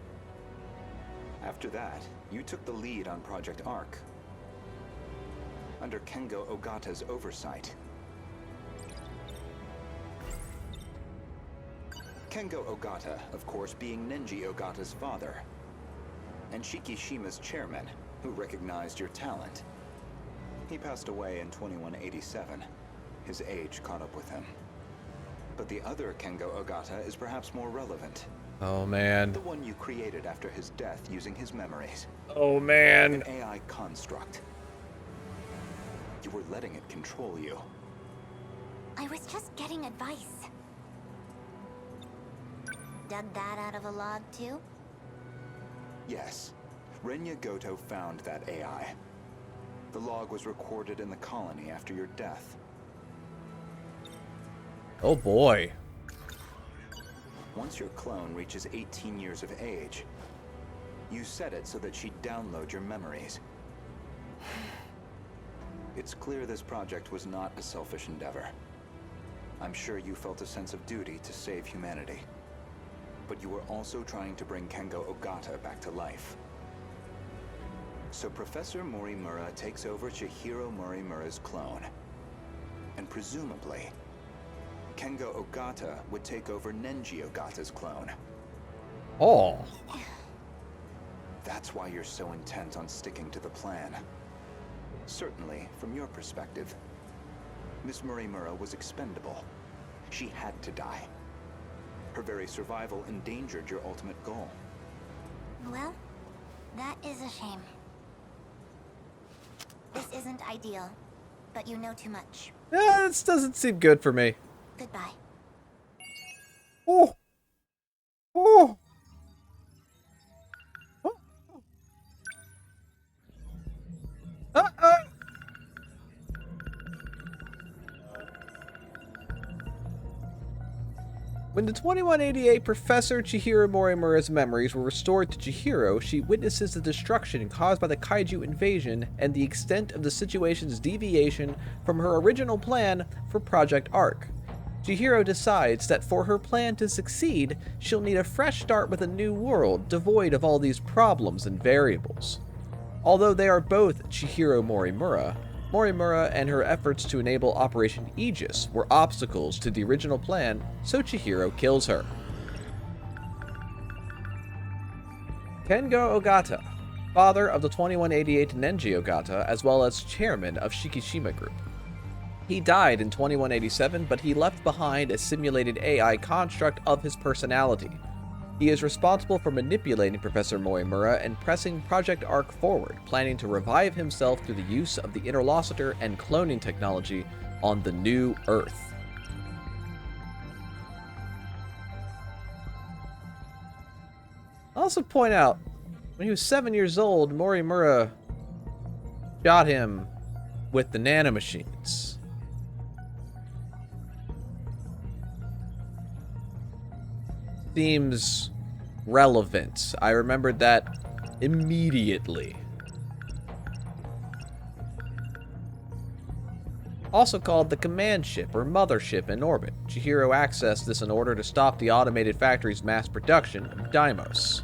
Speaker 7: After that, you took the lead on Project Arc, under Kengo Ogata's oversight. Kengo Ogata, of course, being Nenji Ogata's father, and Shikishima's chairman, who recognized your talent. He passed away in 2187. His age caught up with him. But the other Kengo Ogata is perhaps more relevant.
Speaker 1: Oh, man.
Speaker 7: The one you created after his death using his memories.
Speaker 1: Oh, man.
Speaker 7: An AI construct. You were letting it control you.
Speaker 2: I was just getting advice. Dug that out of a log, too?
Speaker 7: Yes. Renya Goto found that AI. The log was recorded in the colony after your death.
Speaker 1: Oh, boy.
Speaker 7: Once your clone reaches 18 years of age, you set it so that she'd download your memories. It's clear this project was not a selfish endeavor. I'm sure you felt a sense of duty to save humanity. But you were also trying to bring Kengo Ogata back to life. So Professor Morimura takes over Chihiro Morimura's clone. And presumably, Kengo Ogata would take over Nenji Ogata's clone.
Speaker 1: Oh.
Speaker 7: That's why you're so intent on sticking to the plan. Certainly, from your perspective, Miss Morimura was expendable. She had to die. Her very survival endangered your ultimate goal.
Speaker 2: Well, that is a shame. This isn't ideal, but you know too much.
Speaker 1: Yeah, this doesn't seem good for me.
Speaker 2: Goodbye.
Speaker 1: Oh. Oh. When the 2188 Professor Chihiro Morimura's memories were restored to Chihiro, she witnesses the destruction caused by the kaiju invasion and the extent of the situation's deviation from her original plan for Project Arc. Chihiro decides that for her plan to succeed, she'll need a fresh start with a new world devoid of all these problems and variables. Although they are both Chihiro Morimura, Morimura and her efforts to enable Operation Aegis were obstacles to the original plan, so Chihiro kills her. Kengo Ogata, father of the 2188 Nenji Ogata, as well as chairman of Shikishima Group. He died in 2187, but he left behind a simulated AI construct of his personality. He is responsible for manipulating Professor Morimura and pressing Project Arc forward, planning to revive himself through the use of the interlocutor and cloning technology on the New Earth. I'll also point out, when he was 7 years old, Morimura shot him with the nanomachines. Seems relevant. I remembered that immediately. also called the command ship or mothership in orbit. Chihiro accessed this in order to stop the automated factory's mass production of Deimos.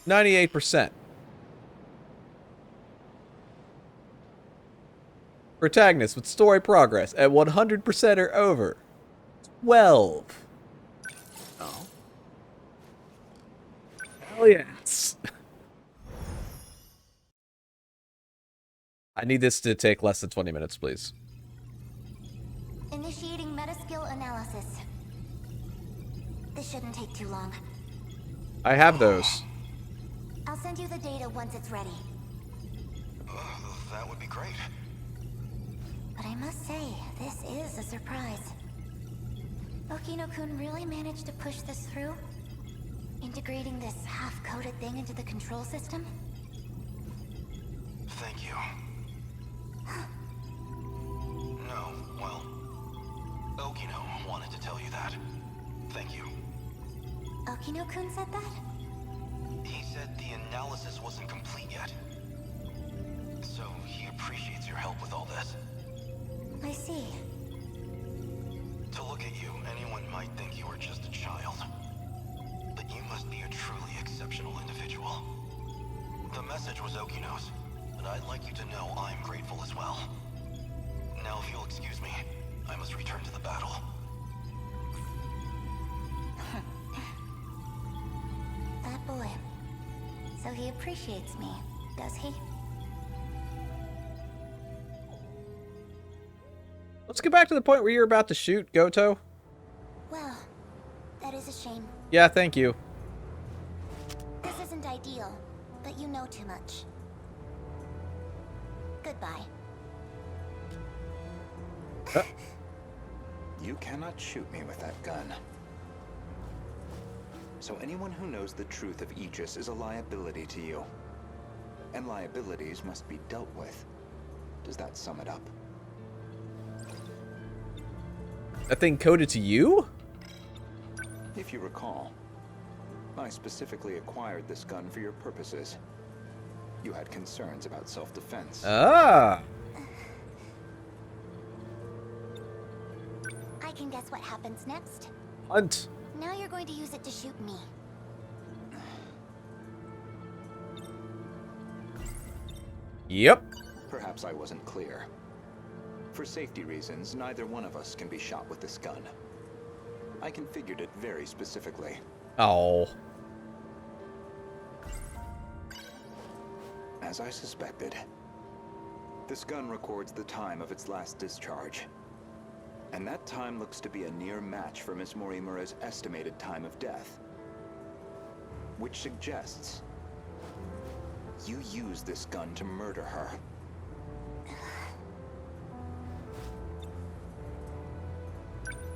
Speaker 1: 98%. Protagonist with story progress at 100% or over. 12.
Speaker 7: Oh?
Speaker 1: Hell yes. I need this to take less than 20 minutes, please.
Speaker 2: Initiating metaskill analysis. This shouldn't take too long.
Speaker 1: I have those.
Speaker 2: I'll send you the data once it's ready.
Speaker 4: That would be great.
Speaker 2: But I must say, this is a surprise. Okino-kun really managed to push this through? Integrating this half-coded thing into the control system?
Speaker 4: Thank you. No, well, Okino wanted to tell you that. Thank you.
Speaker 2: Okino-kun said that?
Speaker 4: He said the analysis wasn't complete yet. So he appreciates your help with all this.
Speaker 2: I see.
Speaker 4: To look at you, anyone might think you are just a child. But you must be a truly exceptional individual. The message was Okino's, but I'd like you to know I'm grateful as well. Now, if you'll excuse me, I must return to the battle.
Speaker 2: That boy. So he appreciates me, does he?
Speaker 1: Let's get back to the point where you're about to shoot, Goto.
Speaker 2: Well, that is a shame.
Speaker 1: Yeah, thank you.
Speaker 2: This isn't ideal, but you know too much. Goodbye.
Speaker 7: You cannot shoot me with that gun. So anyone who knows the truth of Aegis is a liability to you. And liabilities must be dealt with. Does that sum it up?
Speaker 1: That thing coded to you?
Speaker 7: If you recall, I specifically acquired this gun for your purposes. You had concerns about self-defense.
Speaker 1: Ah.
Speaker 2: I can guess what happens next.
Speaker 1: Hunt.
Speaker 2: Now you're going to use it to shoot me.
Speaker 1: Yep.
Speaker 7: Perhaps I wasn't clear. For safety reasons, neither one of us can be shot with this gun. I configured it very specifically.
Speaker 1: Oh.
Speaker 7: As I suspected, this gun records the time of its last discharge. And that time looks to be a near match for Miss Morimura's estimated time of death. Which suggests you used this gun to murder her.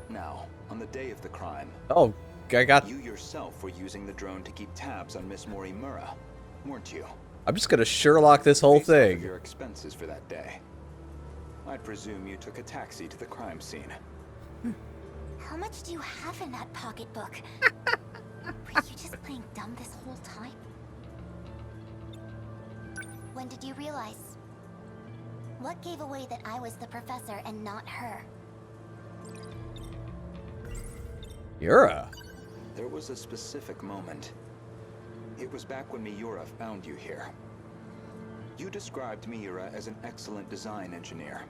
Speaker 7: Now, on the day of the crime,
Speaker 1: Oh, I got...
Speaker 7: you yourself were using the drone to keep tabs on Miss Morimura, weren't you?
Speaker 1: I'm just gonna Sherlock this whole
Speaker 7: Based off of
Speaker 1: thing.
Speaker 7: your expenses for that day, I presume you took a taxi to the crime scene.
Speaker 2: How much do you have in that pocketbook? Were you just playing dumb this whole time? When did you realize? What gave away that I was the professor and not her?
Speaker 1: Yura.
Speaker 7: There was a specific moment. It was back when Miura found you here. You described Miura as an excellent design engineer.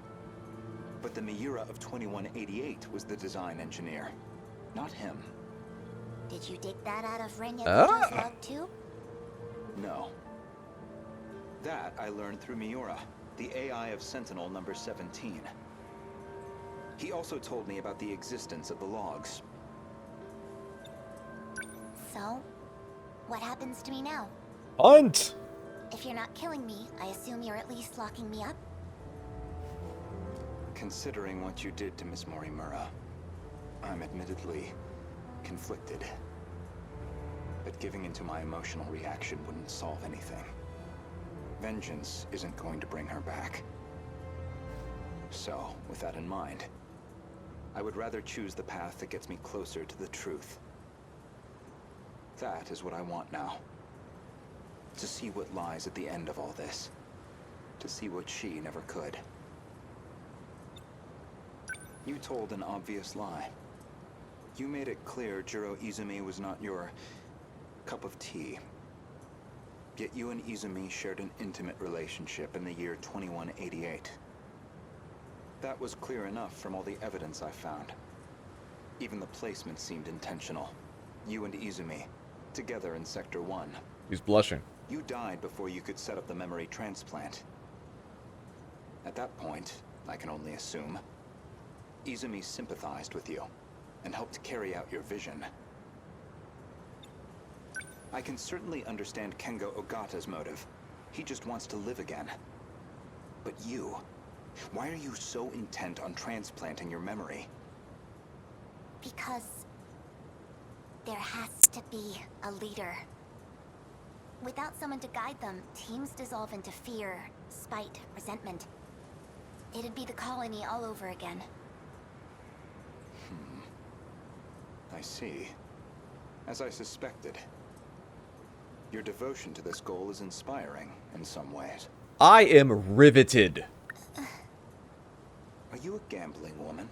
Speaker 7: But the Miura of 2188 was the design engineer, not him.
Speaker 2: Did you dig that out of Renya
Speaker 1: Ah.
Speaker 2: Goto's log too?
Speaker 7: No. That I learned through Miura, the AI of Sentinel number 17. He also told me about the existence of the logs.
Speaker 2: So, what happens to me now?
Speaker 1: Hunt.
Speaker 2: If you're not killing me, I assume you're at least locking me up?
Speaker 7: Considering what you did to Miss Morimura, I'm admittedly conflicted. But giving into my emotional reaction wouldn't solve anything. Vengeance isn't going to bring her back. So, with that in mind, I would rather choose the path that gets me closer to the truth. That is what I want now. To see what lies at the end of all this. to see what she never could. You told an obvious lie. You made it clear Jiro Izumi was not your cup of tea. Yet you and Izumi shared an intimate relationship in the year 2188. That was clear enough from all the evidence I found. Even the placement seemed intentional. You and Izumi, together in Sector 1.
Speaker 1: He's blushing.
Speaker 7: You died before you could set up the memory transplant. At that point, I can only assume, Izumi sympathized with you and helped carry out your vision. I can certainly understand Kengo Ogata's motive. He just wants to live again. But you, why are you so intent on transplanting your memory?
Speaker 2: Because there has to be a leader. Without someone to guide them, teams dissolve into fear, spite, resentment. It'd be the colony all over again.
Speaker 7: I see. As I suspected. Your devotion to this goal is inspiring in some ways.
Speaker 1: I am riveted.
Speaker 7: Are you a gambling woman?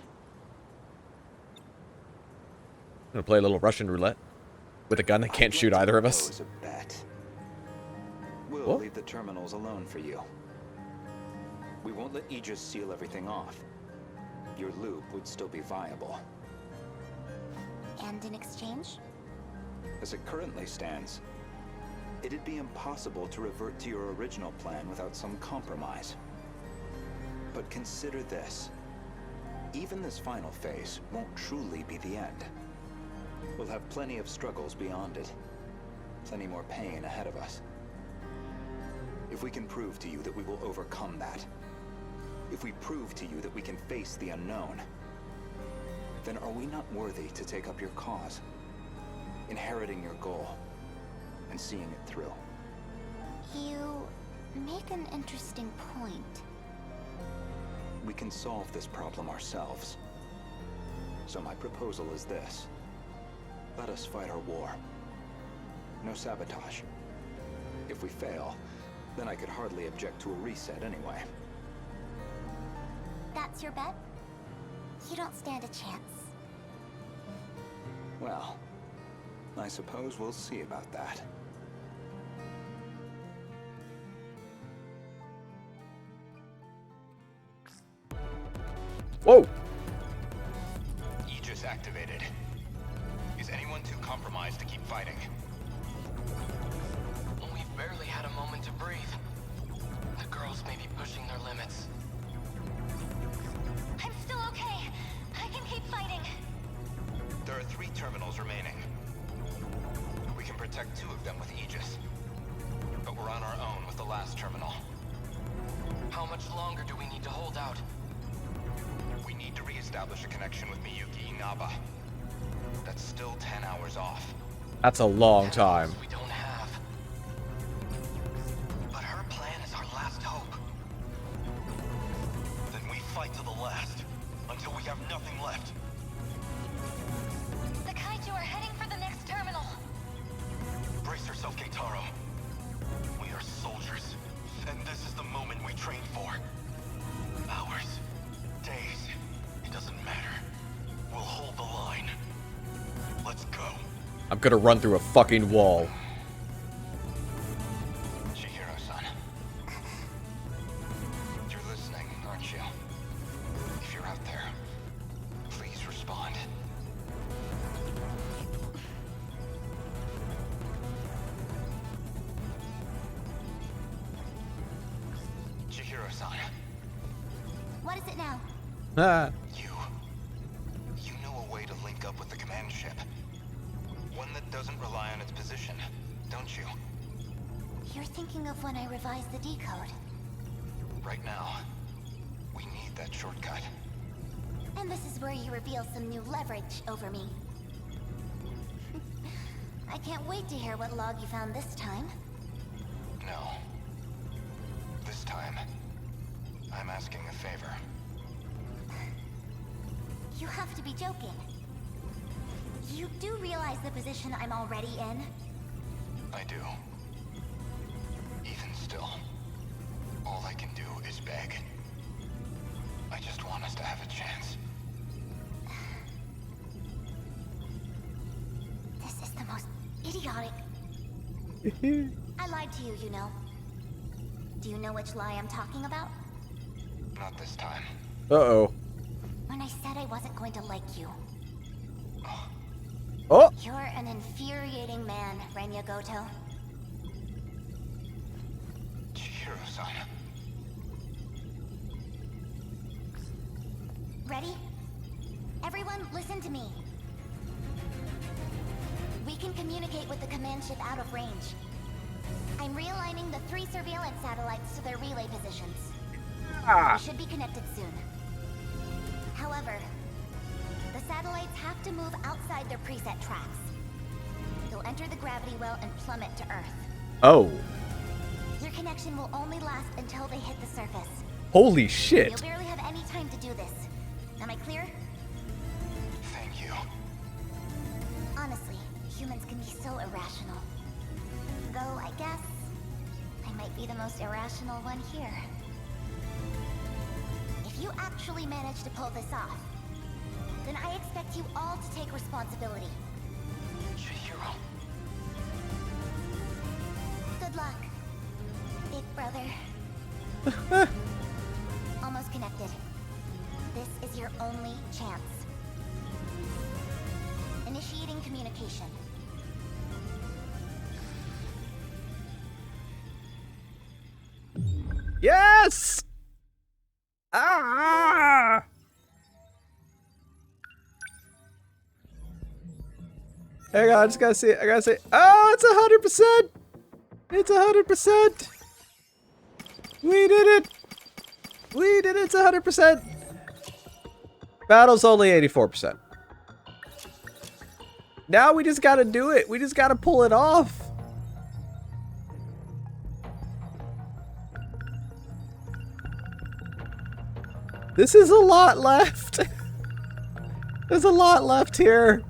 Speaker 1: I'm gonna play a little Russian roulette with a gun that can't shoot either of us.
Speaker 7: It's a bet. We'll
Speaker 1: What?
Speaker 7: leave the terminals alone for you. We won't let Aegis seal everything off. Your loop would still be viable.
Speaker 2: And in exchange?
Speaker 7: As it currently stands, it'd be impossible to revert to your original plan without some compromise. But consider this. Even this final phase won't truly be the end. We'll have plenty of struggles beyond it. Plenty more pain ahead of us. If we can prove to you that we will overcome that, if we prove to you that we can face the unknown, then are we not worthy to take up your cause, inheriting your goal, and seeing it through?
Speaker 2: You make an interesting point.
Speaker 7: We can solve this problem ourselves. So my proposal is this. Let us fight our war. No sabotage. If we fail, then I could hardly object to a reset anyway.
Speaker 2: That's your bet? You don't stand a chance.
Speaker 7: Well, I suppose we'll see about that.
Speaker 1: Whoa!
Speaker 7: Aegis activated. Is anyone too compromised to keep fighting?
Speaker 8: We've barely had a moment to breathe. The girls may be pushing their limits.
Speaker 2: I'm still okay. I can keep fighting.
Speaker 7: There are 3 terminals remaining. We can protect 2 of them with Aegis. But we're on our own with the last terminal.
Speaker 8: How much longer do we need to hold out?
Speaker 7: We need to re-establish a connection with Miyuki Inaba. That's still 10 hours off.
Speaker 1: That's a long time.
Speaker 8: We don't have. But her plan is our last hope.
Speaker 4: Then we fight to the last, until we have nothing left.
Speaker 2: The kaiju are heading for the next terminal.
Speaker 4: Brace yourself, Keitaro. We are soldiers, and this is the moment we trained for. Hours, days, it doesn't matter. We'll hold the line. Let's go.
Speaker 1: I'm gonna run through a fucking wall.
Speaker 7: Chihiro-san. You're listening, aren't you? If you're out there, please respond. Chihiro-san,
Speaker 2: What is it now?
Speaker 1: Ah.
Speaker 7: you know a way to link up with the command ship. One that doesn't rely on its position, don't you?
Speaker 2: You're thinking of when I revised the decode.
Speaker 7: Right now, we need that shortcut.
Speaker 2: And this is where you reveal some new leverage over me. I can't wait to hear what log you found this time.
Speaker 7: No. This time, I'm asking a favor.
Speaker 2: You have to be joking. You do realize the position I'm already in?
Speaker 7: I do. Even still,
Speaker 8: All I can do is beg. I just want us to have a chance.
Speaker 2: This is the most idiotic... I lied to you, you know. Do you know which lie I'm talking about?
Speaker 8: Not this time.
Speaker 1: Uh-oh.
Speaker 2: When I said I wasn't going to like you.
Speaker 1: Oh!
Speaker 2: You're an infuriating man, Renya Goto.
Speaker 8: Chihiro-san.
Speaker 2: Ready? Everyone, listen to me. We can communicate with the command ship out of range. I'm realigning the 3 surveillance satellites to their relay positions. We should be connected soon. However, the satellites have to move outside their preset tracks. They'll enter the gravity well and plummet to Earth.
Speaker 1: Oh.
Speaker 2: Your connection will only last until they hit the surface.
Speaker 1: Holy shit.
Speaker 2: You'll barely have any time to do this. Am I clear?
Speaker 8: Thank you.
Speaker 2: Honestly, humans can be so irrational. Though, I guess, I might be the most irrational one here. If you actually manage to pull this off, then I expect you all to take responsibility.
Speaker 8: Chihiro.
Speaker 2: Good luck, big brother. Almost connected. This is your only chance. Initiating communication.
Speaker 1: Yes! Ah! Hang on, I just gotta see it. I gotta say, oh, it's 100%! It's 100%! We did it! We did it, it's 100%! Battle's only 84%. Now we just gotta do it. We just gotta pull it off. This is a lot left. There's a lot left here.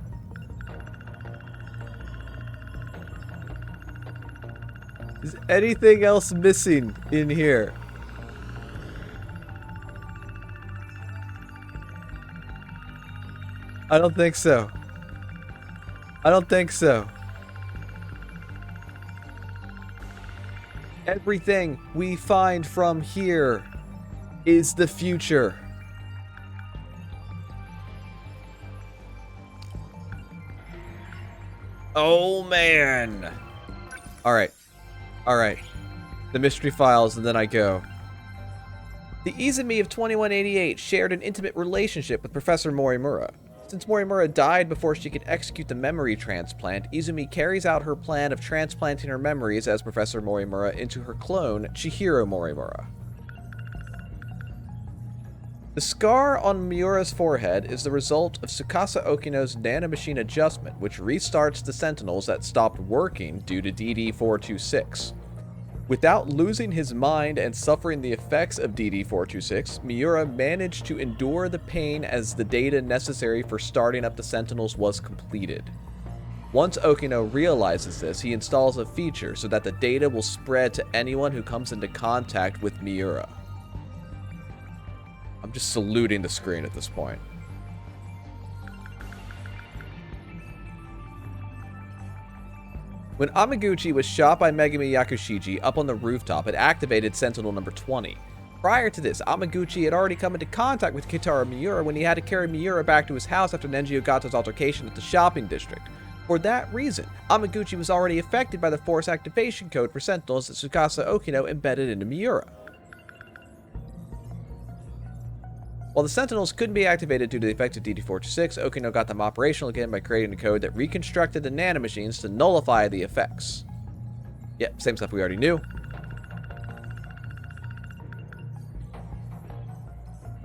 Speaker 1: Is anything else missing in here? I don't think so. I don't think so. Everything we find from here is the future. Oh man. Alright. Alright. The mystery files and then I go. The Izumi of 2188 shared an intimate relationship with Professor Morimura. Since Morimura died before she could execute the memory transplant, Izumi carries out her plan of transplanting her memories as Professor Morimura into her clone, Chihiro Morimura. The scar on Miura's forehead is the result of Tsukasa Okino's nanomachine adjustment, which restarts the Sentinels that stopped working due to DD-426. Without losing his mind and suffering the effects of DD-426, Miura managed to endure the pain as the data necessary for starting up the Sentinels was completed. Once Okino realizes this, he installs a feature so that the data will spread to anyone who comes into contact with Miura. I'm just saluting the screen at this point. When Amaguchi was shot by Megumi Yakushiji up on the rooftop, it activated Sentinel number 20. Prior to this, Amaguchi had already come into contact with Kitaro Miura when he had to carry Miura back to his house after Nenji Ogata's altercation at the shopping district. For that reason, Amaguchi was already affected by the force activation code for Sentinels that Tsukasa Okino embedded into Miura. While the Sentinels couldn't be activated due to the effect of DD-426, Okino got them operational again by creating a code that reconstructed the nanomachines to nullify the effects. Yep, same stuff we already knew.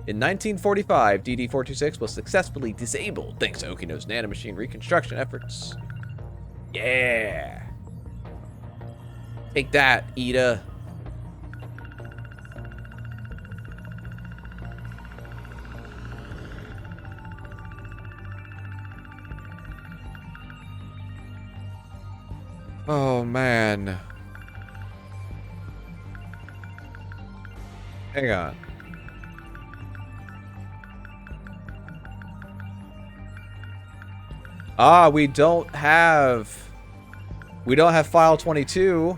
Speaker 1: In 1945, DD-426 was successfully disabled thanks to Okino's nanomachine reconstruction efforts. Yeah! Take that, Ida. Oh, man. Hang on. Ah, we don't have file 22.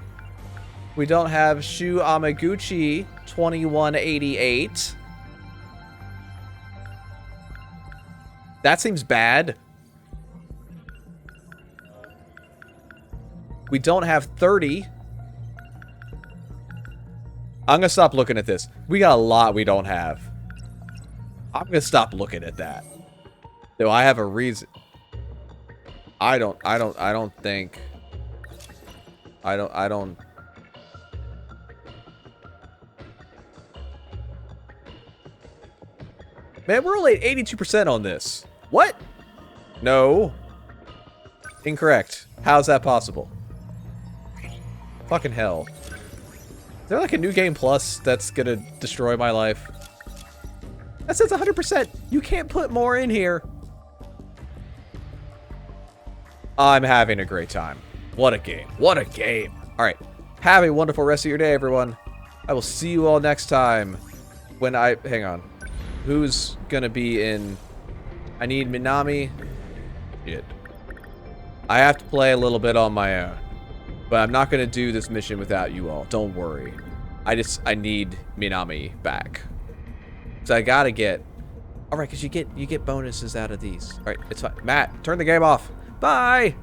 Speaker 1: We don't have Shu Amaguchi 2188. That seems bad. We don't have 30. I'm gonna stop looking at this. We got a lot we don't have. I'm gonna stop looking at that. Do I have a reason? I don't think. Man, we're only at 82% on this. What? No. Incorrect. How's that possible? Fucking hell. Is there like a new game plus that's gonna destroy my life? That says 100%. You can't put more in here. I'm having a great time. What a game. What a game. Alright. Have a wonderful rest of your day, everyone. I will see you all next time. When I... Hang on. Who's gonna be in... I need Minami. Shit. I have to play a little bit on my own. But I'm not gonna do this mission without you all. Don't worry. I need Minami back. So I gotta get... Alright, because you get bonuses out of these. Alright, it's fine. Matt, turn the game off. Bye!